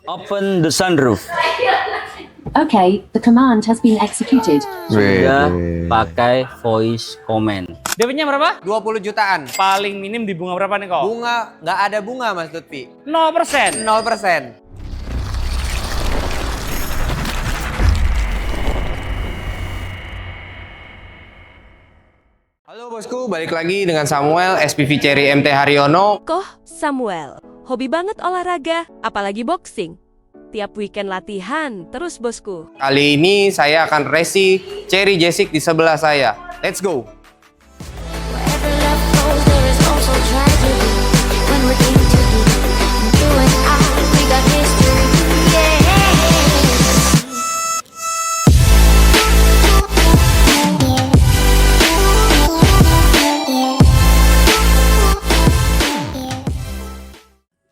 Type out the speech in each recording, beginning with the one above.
Open the sunroof. Okay, the command has been executed. Sudah pakai voice command. DP-nya berapa? 20 jutaan. Paling minim di bunga berapa nih kok? Bunga, nggak ada bunga Mas Lutfi. 0%. 0%. Halo bosku, balik lagi dengan Samuel, SPV Cherry MT Haryono. Koh Samuel, hobi banget olahraga, apalagi boxing. Tiap weekend latihan, terus bosku. Kali ini saya akan racing Cherry J6 di sebelah saya. Let's go! Wherever love goes, there is also tragedy. When we're in too deep, and you and I, we got history. Yeah.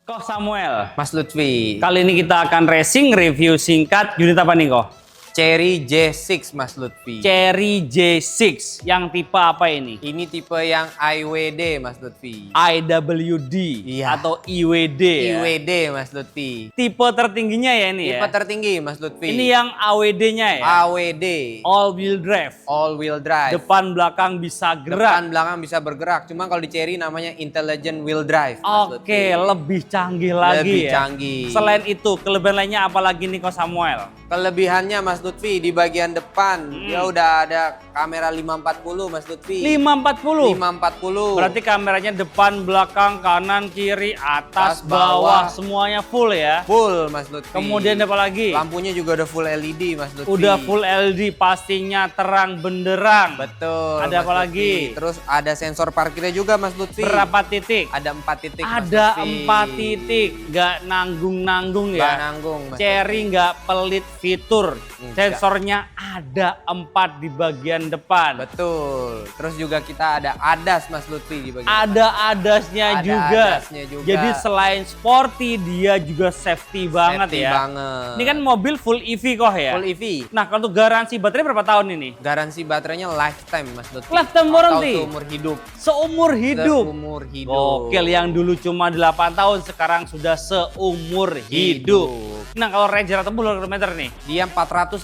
Koh Samuel. Mas Lutfi, Kali ini kita akan racing review singkat unit apa nih kok? Cherry J6 Mas Lutfi. Cherry J6. Yang tipe apa ini? Ini tipe yang IWD Mas Lutfi. IWD Iya. atau IWD ya? IWD Mas Lutfi. Tipe tertingginya ya ini Tipe ya? tertinggi Mas Lutfi. Ini yang AWD-nya ya? AWD. All wheel drive. All wheel drive. Depan belakang bisa gerak. Depan belakang bisa bergerak. Cuma kalau di Cherry namanya intelligent wheel drive. Mas Oke, Lutfi. lebih canggih lagi Lebih ya. canggih. Selain itu, kelebihan lainnya apa lagi nih kok Samuel? Kelebihannya Mas Lutfi di bagian depan dia udah ada kamera 540 Mas Lutfi. 540. 540. Berarti kameranya depan, belakang, kanan, kiri, atas, Atas, bawah. bawah, semuanya full ya. Full Mas Lutfi. Kemudian apa lagi? Lampunya juga udah full LED Mas Lutfi. Udah full LED, pastinya terang benderang. Betul. Ada Mas apa Lutfi. lagi? Terus ada sensor parkirnya juga Mas Lutfi. Berapa titik? Ada 4 titik Mas Ada Lutfi. 4 titik, nggak nanggung-nanggung Nggak ya. nanggung Mas Cherry nggak pelit fitur. Enggak. Sensornya ada 4 di bagian depan. Betul. Terus juga kita ada ADAS Mas Lutfi di bagian Ada adasnya Ada juga. adasnya juga. Jadi selain sporty, dia juga safety banget Safety ya. banget. Ini kan mobil full EV kok ya. full EV. Nah, kalau untuk garansi baterai berapa tahun ini? Garansi baterainya lifetime Mas Lutfi. Lifetime warranty? Atau seumur hidup. Seumur hidup. Seumur hidup. Gokil, yang dulu cuma 8 tahun sekarang sudah seumur hidup. Nah, kalau range atau kilometer nih, Dia 418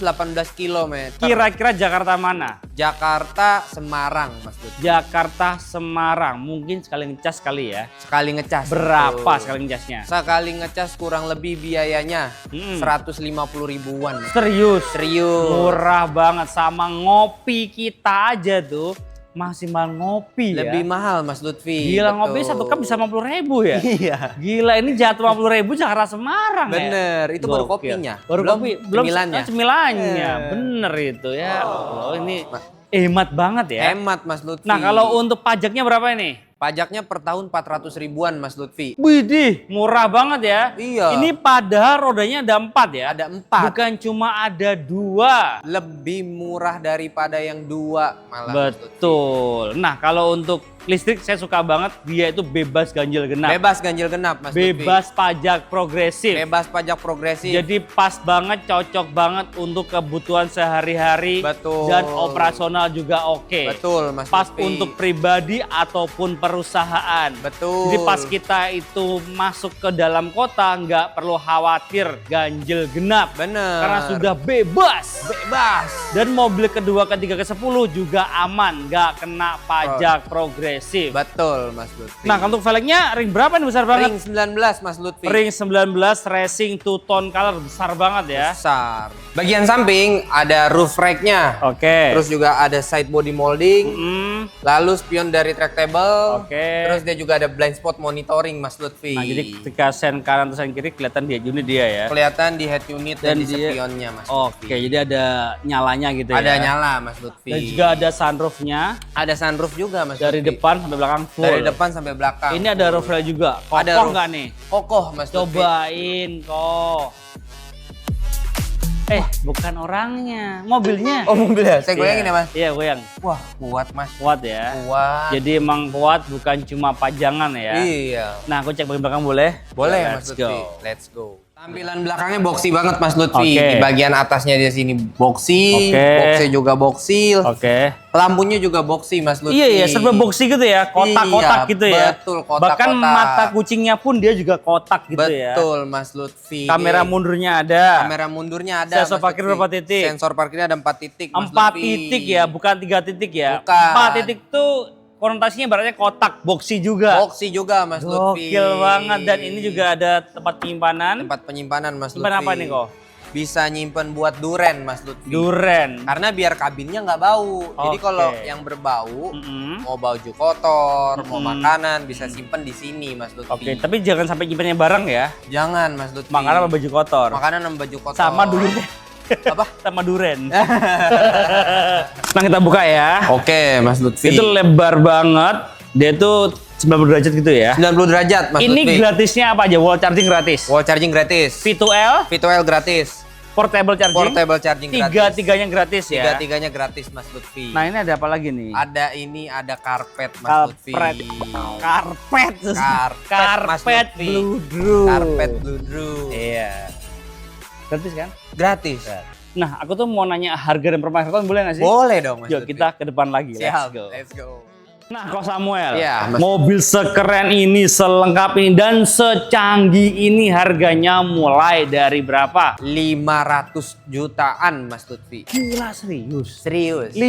km. kira-kira Jakarta mana? Jakarta Semarang Mas Lutfi. Jakarta Semarang, mungkin sekali ngecas kali ya. Sekali ngecas. Berapa Betul. sekali ngecasnya? Sekali ngecas kurang lebih biayanya 150 ribuan. Serius? Serius. Murah banget, sama ngopi kita aja tuh masih mahal ngopi ya. Lebih mahal Mas Lutfi. Gila, betul. ngopi 1 cup bisa 50.000 ya? Iya. Gila, ini jatuh 50.000 Jakarta Semarang ya? Bener, itu baru Gokil. kopinya. Baru Belum kopi, belum cemilannya. cemilannya. Bener itu ya. Oh, ini hemat banget ya. Hemat Mas Lutfi. Nah, kalau untuk pajaknya berapa ini? pajaknya per tahun 400 ribuan Mas Lutfi. Widih, murah banget ya. Iya. Ini padahal rodanya ada 4 ya? Ada 4. Bukan cuma ada 2. Lebih murah daripada yang 2 malah. Mas Lutfi. Betul. Nah, kalau untuk listrik saya suka banget, dia itu bebas ganjil genap. Bebas ganjil genap Mas Lutfi. Bebas pajak progresif. Bebas pajak progresif. Jadi pas banget, cocok banget untuk kebutuhan sehari-hari. Betul. Dan operasional juga oke. Betul Mas Pas Lutfi. untuk pribadi ataupun perusahaan. Betul. Jadi pas kita itu masuk ke dalam kota, nggak perlu khawatir ganjil genap. Bener. Karena sudah bebas. bebas. Dan mobil kedua, ketiga, ke-10 juga aman, nggak kena pajak progresif. Betul Mas Lutfi. Nah, untuk velgnya ring berapa nih, besar banget? Ring 19 Mas Lutfi. Ring 19 racing two tone color, besar banget ya. Besar. Bagian samping ada roof rack-nya. Oke. Terus juga ada side body molding. Lalu spion dari tractable. Oke. Terus dia juga ada blind spot monitoring Mas Lutfi. Nah, jadi ketika sen kanan atau sen kiri kelihatan di unit dia ya. kelihatan di head unit dan, di dia- spionnya Mas Oke, Lutfi. jadi ada nyalanya gitu ya. Ada nyala Mas Lutfi. Dan juga ada sunroofnya ada sunroof juga Mas dari Lutfi. depan sampai belakang full. Dari depan sampai belakang. Ini ada roof rail juga. Ada Kokoh roof. nggak nih? Kokoh Mas Lutfi. Cobain kok. Bukan orangnya, mobilnya. Oh mobilnya, saya goyangin ya Mas. Iya, goyang. Wah kuat Mas. Kuat ya. Kuat. Jadi emang kuat, bukan cuma pajangan ya. Iya. Nah, aku cek bagian belakang boleh? Boleh Ya, Mas let's Lutfi. go. Let's go. Tampilan belakangnya boxy banget Mas Lutfi. Oke. Di bagian atasnya di sini boxy, Oke. boxnya juga boxy. Oke. Lampunya juga boxy Mas Lutfi. Iya, serba boxy gitu ya, kotak-kotak Iya, gitu ya. betul, kotak-kotak. Bahkan mata kucingnya pun dia juga kotak gitu ya. Betul Mas Lutfi. Kamera mundurnya ada. Kamera mundurnya ada. Sensor Mas parkir Lutfi. berapa titik? Sensor parkirnya ada 4 titik Mas 4 Lutfi. titik ya, bukan 3 titik ya. Bukan. 4 titik tuh konotasinya berarti kotak, boxy juga. Boxy juga Mas Lutfi. Gokil banget, dan ini juga ada tempat penyimpanan. Tempat penyimpanan Mas Lutfi. Simpan apa nih kok? Bisa nyimpen buat duren Mas Lutfi. Duren. Karena biar kabinnya nggak bau. Jadi Oke. kalau yang berbau, Mm-mm. mau baju kotor, mau Mm-mm. makanan bisa simpen di sini Mas Lutfi. Oke, tapi jangan sampai nyimpannya bareng ya. Jangan Mas Lutfi. Makanan sama baju kotor. Makanan sama baju kotor. Sama duren. Apa? Sama duren. Nah, kita buka ya. Oke Mas Lutfi. Itu lebar banget. Dia tuh 90 derajat gitu ya. 90 derajat Mas Ini Lutfi. gratisnya apa aja? Wall charging gratis. Wall charging gratis. V2L, V2L gratis. portable charging. Portable charging gratis. Tiga-tiganya gratis ya. Tiga-tiganya gratis Mas Lutfi. Nah, ini ada apa lagi nih? Ada karpet Mas Lutfi. Karpet. Karpet. Karpet, Mas Karpet Lutfi. bludru. Karpet bludru. Iya. Gratis kan? Gratis. Nah, aku tuh mau nanya harga dan pemakaian boleh nggak sih? Boleh dong Mas Yuk Lutfi. kita ke depan lagi. Siap. Let's go. Let's go. Nah, Ko Samuel, Iya, Mas. mobil sekeren ini, selengkap ini, dan secanggih ini harganya mulai dari berapa? 500 jutaan Mas Lutfi. Gila, serius. Serius. 500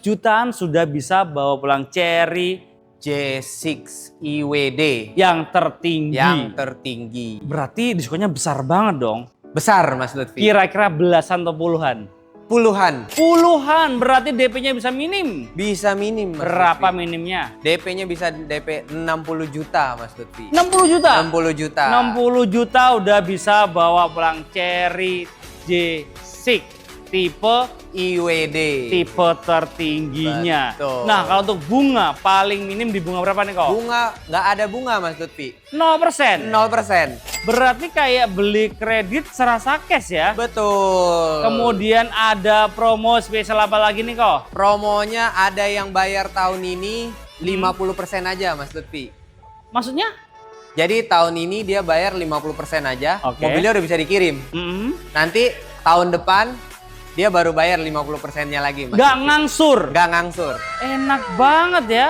jutaan sudah bisa bawa pulang Cherry J6 IWD yang tertinggi. yang tertinggi. Berarti diskonnya besar banget dong. Besar Mas Lutfi. Kira-kira belasan atau puluhan? Puluhan. Puluhan, berarti DP-nya bisa minim. Bisa minim Mas Berapa Lutfi. minimnya? DP-nya bisa DP 60 juta Mas Lutfi. 60 juta? 60 juta. 60 juta udah bisa bawa pulang Cherry J6 tipe IWD. tertingginya. Betul. Nah, kalau untuk bunga paling minim di bunga berapa nih kok? Bunga nggak ada bunga Mas Lutfi. 0%. 0%. Berarti kayak beli kredit serasa cash ya. Betul. Kemudian ada promo spesial apa lagi nih kok? Promonya ada yang bayar tahun ini 50% aja Mas Lutfi. Maksudnya? Jadi tahun ini dia bayar 50% aja, Oke. mobilnya udah bisa dikirim. Nanti tahun depan dia baru bayar 50%-nya lagi Mas. Gak Lutfi. ngangsur. Nggak ngangsur. Enak banget ya.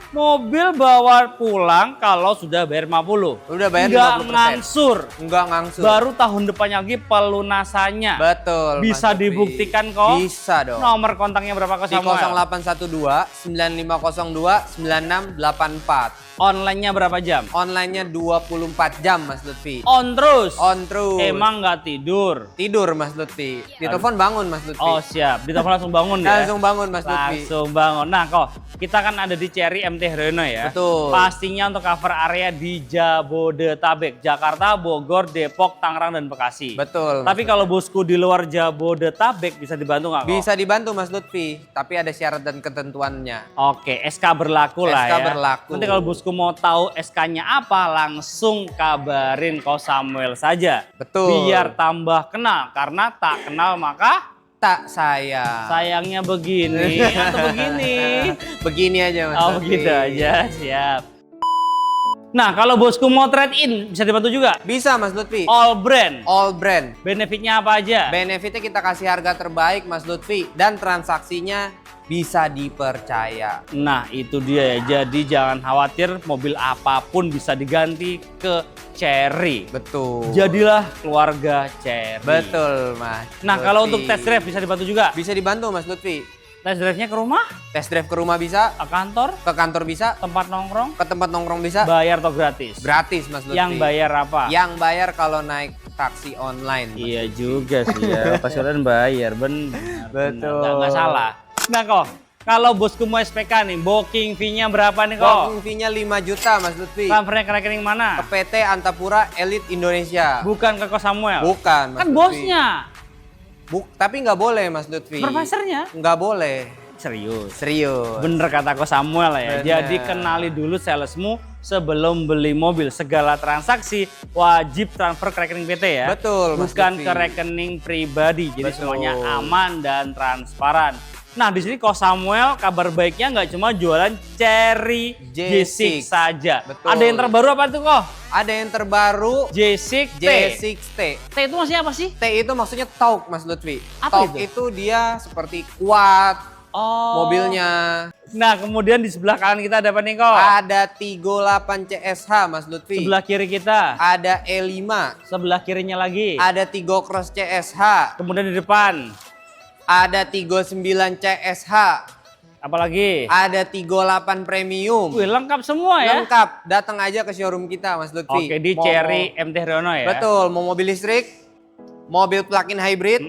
Mobil bawa pulang kalau sudah bayar 50. Udah bayar Nggak 50%. ngangsur. Nggak ngangsur. Baru tahun depannya lagi pelunasannya. Betul. Mas Bisa Lutfi. dibuktikan kok. Bisa dong. Nomor kontaknya berapa kok Di Samuel? 0812 9502 9684. Online-nya berapa jam? Online-nya 24 jam Mas Lutfi. On terus. On terus. Emang nggak tidur? Tidur Mas Lutfi. Ditelepon bangun Mas Lutfi. Oh siap. Ditelepon langsung bangun ya? Langsung bangun Mas Lutfi. Langsung bangun. Nah kok kita kan ada di Cherry MT Haryono ya. Betul. Pastinya untuk cover area di Jabodetabek, Jakarta, Bogor, Depok, Tangerang dan Bekasi. Betul. Mas Tapi kalau bosku di luar Jabodetabek bisa dibantu nggak kok? Bisa dibantu Mas Lutfi, tapi ada syarat dan ketentuannya. Oke, SK berlaku lah SK ya. berlaku. Nanti kalau bosku mau tahu SK-nya apa, langsung kabarin Ko Samuel saja. Betul. Biar tambah kenal, karena tak kenal maka Tak sayang. sayangnya begini atau begini. Begini aja Mas Oh Lutfi. begitu aja, siap. Nah kalau bosku mau trade in, bisa dibantu juga? Bisa Mas Lutfi. All brand. All brand. Benefitnya apa aja? Benefitnya kita kasih harga terbaik Mas Lutfi dan transaksinya bisa dipercaya. Nah itu dia ya, jadi jangan khawatir, mobil apapun bisa diganti ke Cherry. Betul. Jadilah keluarga Cherry. Betul Mas. Nah kalau Lutfi. untuk test drive bisa dibantu juga? bisa dibantu Mas Lutfi. Test drive-nya ke rumah, Test drive ke rumah bisa, ke kantor, ke kantor bisa, tempat nongkrong, ke tempat nongkrong bisa. bayar atau gratis? Gratis Mas Lutfi. Yang bayar apa? Yang bayar kalau naik taksi online. Mas. Iya juga sih ya, pasti orang bayar, benar. Betul. Nggak salah. Nah kok, kalau bosku mau SPK nih, booking fee-nya berapa nih kok? Booking fee-nya 5 juta Mas Lutfi. Transfernya ke rekening mana? Ke PT Antapura Elite Indonesia. Bukan ke Ko Samuel? Bukan Mas Kan Lutfi. bosnya, Tapi nggak boleh Mas Lutfi. supervisornya. Nggak boleh. Serius. Serius. Bener kata Ko Samuel ya. Bener. Jadi kenali dulu salesmu sebelum beli mobil. Segala transaksi wajib transfer ke rekening PT ya. Betul, Mas Bukan Lutfi. ke rekening pribadi. Jadi Betul. semuanya aman dan transparan. Nah, di sini Ko Samuel kabar baiknya nggak cuma jualan Cherry J6 saja. Betul. Ada yang terbaru apa tuh, Ko? Ada yang terbaru J6 T. J6T. T itu maksudnya apa sih? T itu maksudnya torque, Mas Lutfi. Apa Torque itu? itu dia seperti kuat mobilnya. Nah, kemudian di sebelah kanan kita ada apa nih, Ko? Ada Tigo 8 CSH, Mas Lutfi. Sebelah kiri kita. Ada E5. Sebelah kirinya lagi. Ada Tigo Cross CSH. Kemudian di depan. Ada Tigo 9 CSH. Apalagi? Ada Tigo 8 Premium. Wih, lengkap semua ya. Lengkap. Datang aja ke showroom kita, Mas Lutfi. Oke, di Mau- Cherry MT Haryono ya. Betul, mau mobil listrik, mobil plug-in hybrid,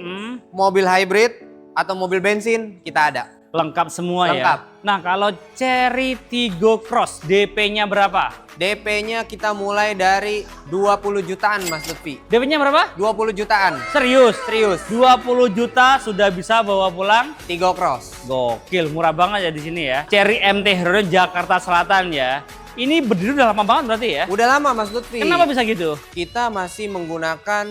mobil hybrid, atau mobil bensin, kita ada. Lengkap semua Lengkap. ya. Nah, kalau Cherry Tigo Cross DP-nya berapa? DP-nya kita mulai dari 20 jutaan, Mas Lutfi. DP-nya berapa? 20 jutaan. Serius? Serius. 20 juta sudah bisa bawa pulang? Tigo Cross. Gokil, murah banget ya di sini ya. Cherry MT Haryono Jakarta Selatan ya. Ini berdiri udah lama banget berarti ya? Udah lama, Mas Lutfi. Kenapa bisa gitu? Kita masih menggunakan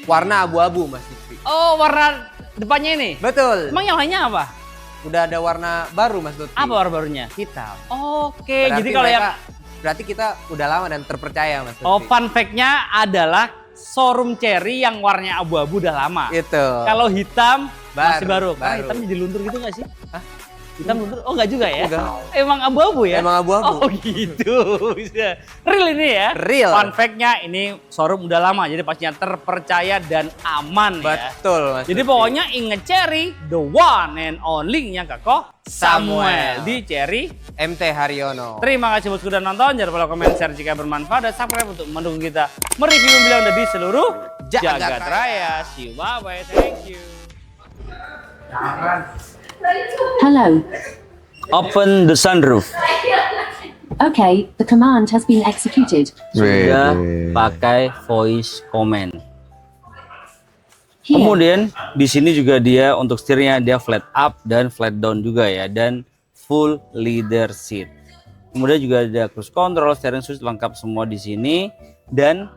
warna abu-abu, Mas Lutfi. Oh, warna depannya ini? Betul. Emang yang lainnya apa? Udah ada warna baru, Mas Lutfi. Apa warna barunya? Hitam. Oke, jadi kalau yang... Berarti kita udah lama dan terpercaya, Mas Lutfi. Oh, fun fact-nya adalah showroom Cherry yang warnanya abu-abu udah lama. Itu. Kalau hitam masih baru. Baru. Karena hitam jadi luntur gitu nggak sih? Hah? Hitam luntur? Oh nggak juga ya? Enggak. Emang abu-abu ya? Emang abu-abu. Oh gitu. Bisa. Real ini ya? Real. Fun fact-nya ini showroom udah lama jadi pastinya terpercaya dan aman ya. Betul, Mas Jadi Lutfi. pokoknya inget Cherry, the one and only-nya Kak Samuel di Cherry. MT Haryono. Terima kasih buat sudah nonton. Jangan lupa komen, share jika bermanfaat dan subscribe untuk mendukung kita mereview mobil Honda di seluruh Jagat Jagat Raya. See you, bye bye, thank you. Hello. Open the sunroof. Okay, the command has been executed. Sudah pakai voice command. Here. Kemudian di sini juga dia untuk setirnya dia flat up dan flat down juga ya, dan full leather seat. Kemudian juga ada cruise control, steering switch lengkap semua di sini. Dan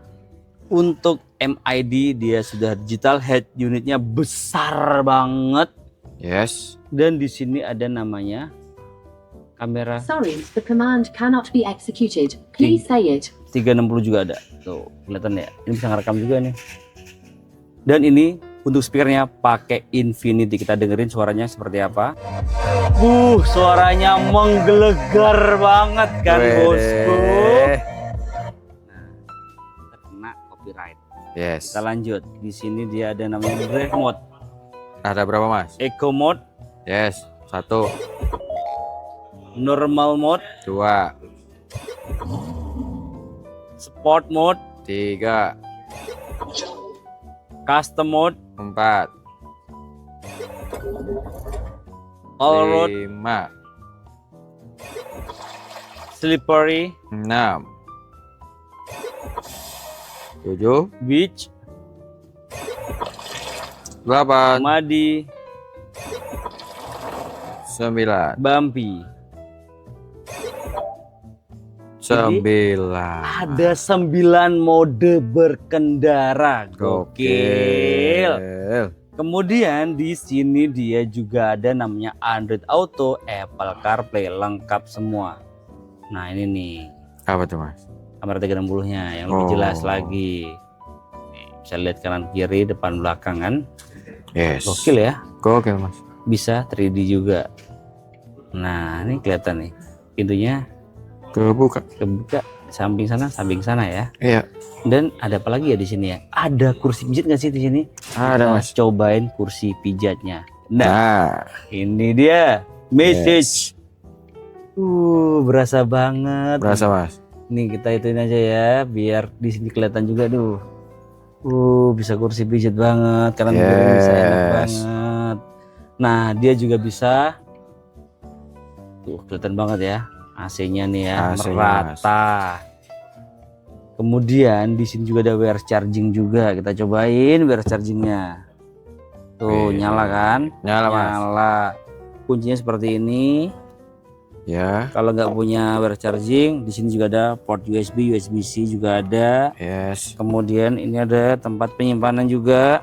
untuk MID dia sudah digital, head unitnya besar banget. Yes. Dan di sini ada namanya kamera Sorry, the command cannot be executed. Please say it. 360 juga ada. Tuh, kelihatan ya. Ini bisa ngerekam juga nih. Dan ini untuk speakernya pakai Infinity. Kita dengerin suaranya seperti apa. Suaranya menggelegar banget kan, bosku. Nah, kita kena copyright. Yes. Kita lanjut. Di sini dia ada namanya drive mode, Ada berapa, Mas? eco mode, Yes. 1, normal mode, 2, sport mode, 3, custom mode, 4, all road, 5, slippery, 6, 7, beach, 8, muddy, 9, bumpy. 9. Ada 9 mode berkendara. Gokil. Kemudian di sini dia juga ada namanya Android Auto, Apple CarPlay, lengkap semua. Nah, ini nih Apa tuh, Mas? kamera 360-nya yang lebih jelas lagi. Nih, bisa lihat kanan kiri, depan belakang kan. Yes. Gokil ya. Gokil, Mas. Bisa 3D juga. Nah, ini kelihatan nih. Pintunya Kebuka. kebuka samping sana ya. Iya. Dan ada apa lagi ya di sini ya? Ada kursi pijat nggak sih di sini? Ada, Kita Mas. cobain kursi pijatnya. Nah, Nah, ini dia message. Berasa banget. berasa, Mas. Nih kita ituin aja ya, biar di sini kelihatan juga tuh. Bisa kursi pijat banget, kanan kiri bisa enak Yes. banget. Nah, dia juga bisa. Tuh kelihatan banget ya. AC-nya nih ya, AC-nya, merata. Kemudian di sini juga ada wireless charging juga. Kita cobain wireless chargingnya. Tuh Wih. nyala kan? Nyala, Mas. Nyala. Kuncinya seperti ini. Ya. Kalau nggak punya wireless charging, di sini juga ada port USB, USB-C juga ada. Yes. Kemudian ini ada tempat penyimpanan juga.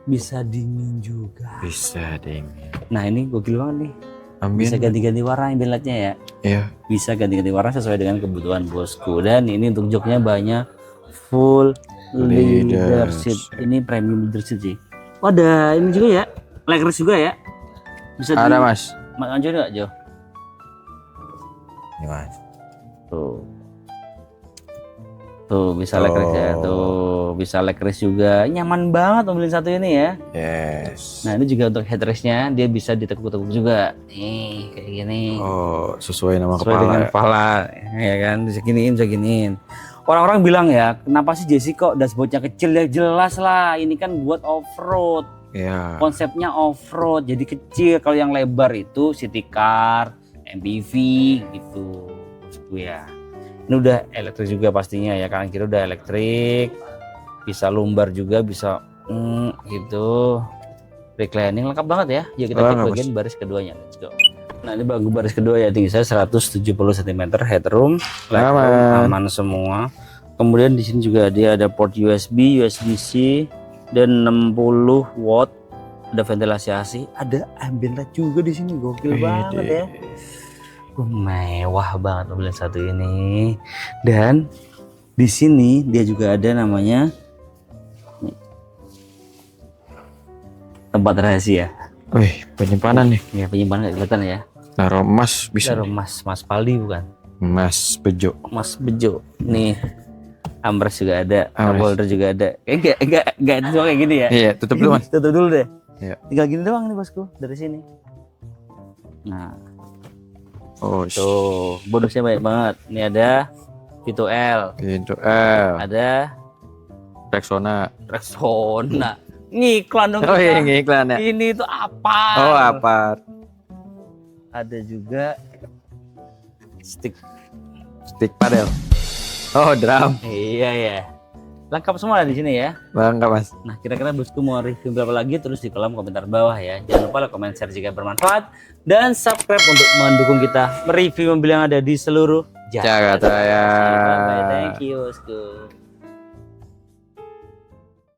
bisa dingin juga. Bisa ding. Nah ini gokil banget nih. Ambien. Bisa ganti-ganti warna inletnya ya. Iya. Bisa ganti-ganti warna sesuai dengan kebutuhan bosku. Dan ini untuk joknya banyak full leather seat. Ini premium leather seat sih. Oh, ada ini juga ya, legress juga ya. Bisa Ada mas. Mas Anjo nggak Jo? Ini mas. Tuh bisa legress ya. Tuh bisa legress juga. Nyaman banget mobil satu ini ya. Yes. Nah ini juga untuk headrestnya dia bisa ditekuk-tekuk juga. Nih kayak gini. Oh, sesuai nama Sesuai kepala. dengan Ya. kepala, ya kan? Bisa giniin, bisa giniin. Orang-orang bilang ya, kenapa sih Jesse kok dashboardnya kecil? Ya jelas lah, ini kan buat off-road. Iya. Konsepnya off-road, jadi kecil. Kalau yang lebar itu city car, MPV gitu. Maksudku ya. Ini udah elektrik juga pastinya ya, kanan kiri udah elektrik. Bisa lumbar juga, bisa gitu. Reclining lengkap banget ya. Yuk kita cek Lengkap, bagian baris keduanya. Let's go. Nah ini bangku baris kedua ya, tinggi saya 170 cm, headroom, legroom aman semua. Kemudian di sini juga dia ada port USB, USB-C dan 60 watt. Ada ventilasi AC, ada ambient light juga di sini, gokil banget ya. Mewah banget mobil satu ini. Dan di sini dia juga ada namanya nih, tempat rahasia. Wih, penyimpanan nih. Ya penyimpanan nggak kelihatan ya. Naruh emas bisa. Taruh Mas Paldi bukan? Mas Bejo. Mas Bejo. Nih Amres juga ada, Amres. Holder juga ada. Enggak itu cuma kayak gini ya. Iya, tutup dulu mas. Tutup dulu deh. Iya. Tinggal gini doang nih bosku dari sini. Nah, Oh, tuh bonusnya banyak banget. Ini ada V2L, pintu L. ada Rexona. Rexona. Ngiklan dong. Oh iya, kita. iklan ya. Ini tuh apa? Oh, apa? Ada juga stick. Stick padel. Oh, drum. Iya ya. Lengkap semua di sini ya. Lengkap mas. Nah, kira-kira bosku mau review berapa lagi tulis di kolom komentar bawah ya. Jangan lupa like, comment, share jika bermanfaat dan subscribe untuk mendukung kita mereview mobil yang ada di seluruh Jakarta ya. Bye, thank you bosku.